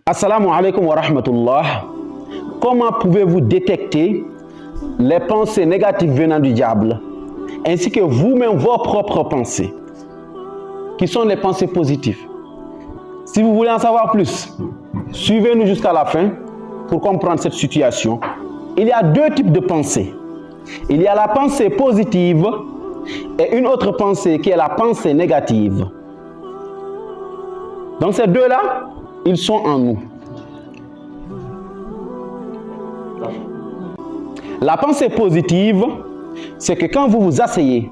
Assalamu alaikum wa rahmatullah. Comment pouvez-vous détecter les pensées négatives venant du diable, ainsi que vous-même vos propres pensées, qui sont les pensées positives? Si vous voulez en savoir plus, suivez-nous jusqu'à la fin pour comprendre cette situation. Il y a deux types de pensées. Il y a la pensée positive et une autre pensée qui est la pensée négative. Donc ces deux-là, ils sont en nous. La pensée positive, c'est que quand vous vous asseyez,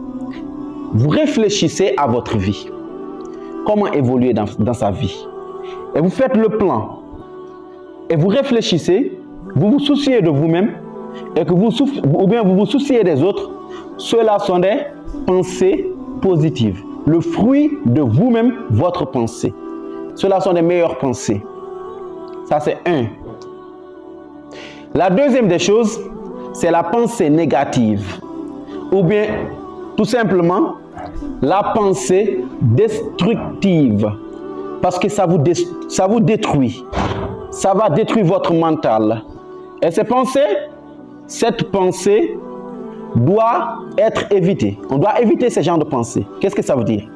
vous réfléchissez à votre vie. Comment évoluer dans sa vie. Et vous faites le plan. Et vous réfléchissez, vous vous souciez de vous-même, et que vous vous souciez des autres. Cela sont des pensées positives. Le fruit de vous-même, votre pensée. Cela sont des meilleures pensées. Ça, c'est un. La deuxième des choses, c'est la pensée négative. Ou bien, tout simplement, la pensée destructive. Parce que ça vous détruit. Ça va détruire votre mental. Et cette pensée doit être évitée. On doit éviter ce genre de pensée. Qu'est-ce que ça veut dire?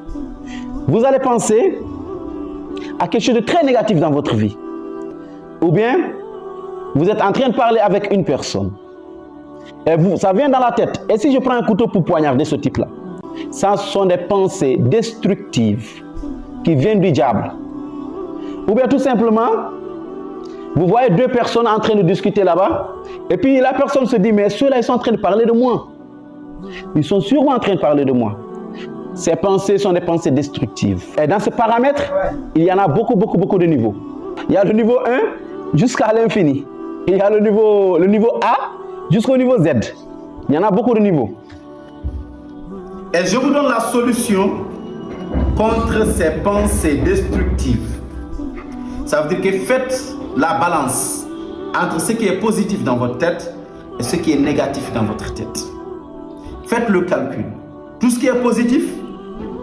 Vous allez penser à quelque chose de très négatif dans votre vie. Ou bien, vous êtes en train de parler avec une personne. Et ça vient dans la tête. Et si je prends un couteau pour poignarder ce type-là? Ça sont des pensées destructives qui viennent du diable. Ou bien tout simplement, vous voyez deux personnes en train de discuter là-bas. Et puis la personne se dit, mais ceux-là, ils sont en train de parler de moi. Ils sont sûrement en train de parler de moi. Ces pensées sont des pensées destructives. Et dans ce paramètre, il y en a beaucoup de niveaux. Il y a le niveau 1 jusqu'à l'infini. Il y a le niveau A jusqu'au niveau Z. Il y en a beaucoup de niveaux. Et je vous donne la solution contre ces pensées destructives. Ça veut dire que faites la balance entre ce qui est positif dans votre tête et ce qui est négatif dans votre tête. Faites le calcul. Tout ce qui est positif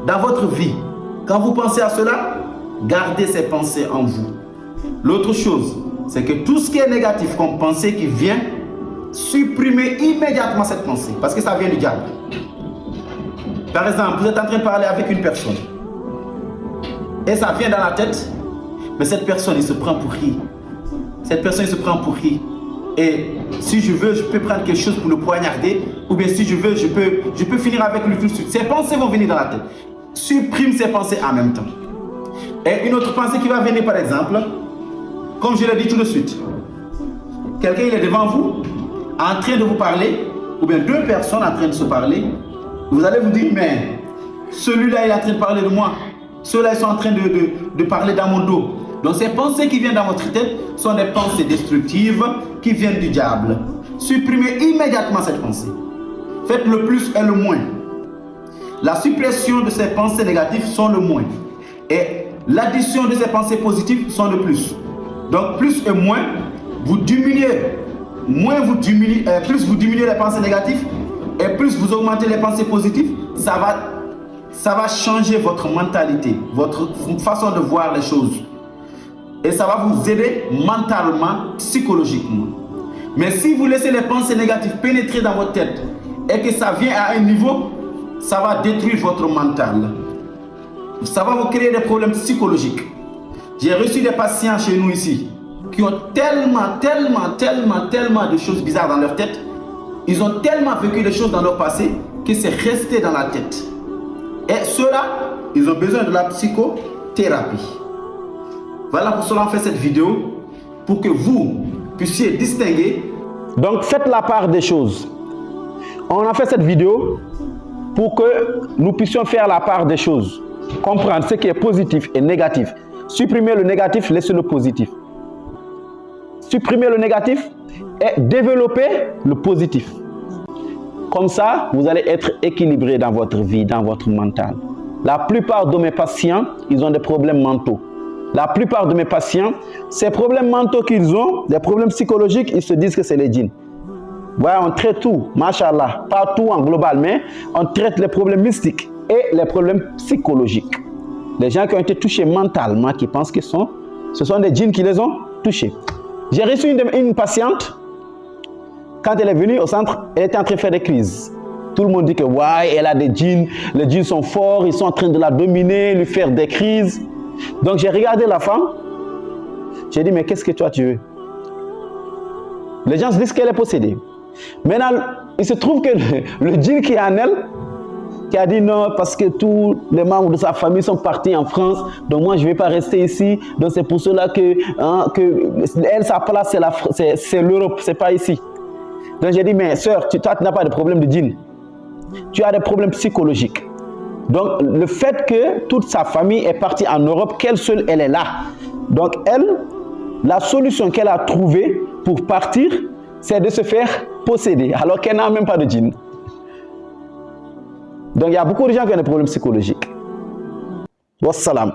dans votre vie, quand vous pensez à cela, gardez ces pensées en vous. L'autre chose, c'est que tout ce qui est négatif comme pensée qui vient, supprimez immédiatement cette pensée, parce que ça vient du diable. Par exemple, vous êtes en train de parler avec une personne, et ça vient dans la tête, mais cette personne, il se prend pour qui? Cette personne, il se prend pour qui? Et si je veux, je peux prendre quelque chose pour le poignarder, ou bien si je veux, je peux finir avec lui tout de suite. Ces pensées vont venir dans la tête. Supprime ces pensées en même temps. Et une autre pensée qui va venir, par exemple, comme je l'ai dit tout de suite, quelqu'un il est devant vous, en train de vous parler, ou bien deux personnes en train de se parler, vous allez vous dire, mais celui-là il est en train de parler de moi, ceux-là ils sont en train de parler dans mon dos. Donc ces pensées qui viennent dans votre tête sont des pensées destructives qui viennent du diable. Supprimez immédiatement cette pensée. Faites le plus et le moins. La suppression de ces pensées négatives sont le moins. Et l'addition de ces pensées positives sont le plus. Donc plus et moins, vous diminuez. Plus vous diminuez les pensées négatives et plus vous augmentez les pensées positives, ça va changer votre mentalité, votre façon de voir les choses. Et ça va vous aider mentalement, psychologiquement. Mais si vous laissez les pensées négatives pénétrer dans votre tête et que ça vient à un niveau, ça va détruire votre mental. Ça va vous créer des problèmes psychologiques. J'ai reçu des patients chez nous ici qui ont tellement de choses bizarres dans leur tête. Ils ont tellement vécu des choses dans leur passé que c'est resté dans la tête. Et ceux-là, ils ont besoin de la psychothérapie. Voilà pour cela on fait cette vidéo, pour que vous puissiez distinguer. Donc faites la part des choses. On a fait cette vidéo pour que nous puissions faire la part des choses. Comprendre ce qui est positif et négatif. Supprimez le négatif, laissez le positif. Supprimez le négatif et développez le positif. Comme ça, vous allez être équilibré dans votre vie, dans votre mental. La plupart de mes patients, ils ont des problèmes mentaux. La plupart de mes patients, ces problèmes mentaux qu'ils ont, des problèmes psychologiques, ils se disent que c'est les djinns. Ouais, on traite tout, machallah, pas tout en global, mais on traite les problèmes mystiques et les problèmes psychologiques. Les gens qui ont été touchés mentalement, qui pensent qu'ils sont Ce sont des djinns qui les ont touchés. J'ai reçu une patiente, quand elle est venue au centre, elle était en train de faire des crises. Tout le monde dit que ouais, elle a des djinns, les djinns sont forts, ils sont en train de la dominer, lui faire des crises. Donc j'ai regardé la femme, j'ai dit mais qu'est-ce que toi tu veux? Les gens se disent qu'elle est possédée. Maintenant, il se trouve que le djinn qui est en elle, qui a dit non parce que tous les membres de sa famille sont partis en France, donc moi je ne vais pas rester ici, donc c'est pour cela que elle, sa place c'est l'Europe, c'est pas ici. Donc j'ai dit mais sœur, toi tu n'as pas de problème de djinn, tu as des problèmes psychologiques. Donc le fait que toute sa famille est partie en Europe, qu'elle seule elle est là, donc elle, la solution qu'elle a trouvée pour partir, c'est de se faire posséder, alors qu'elle n'a même pas de djinn. Donc il y a beaucoup de gens qui ont des problèmes psychologiques. Wassalam.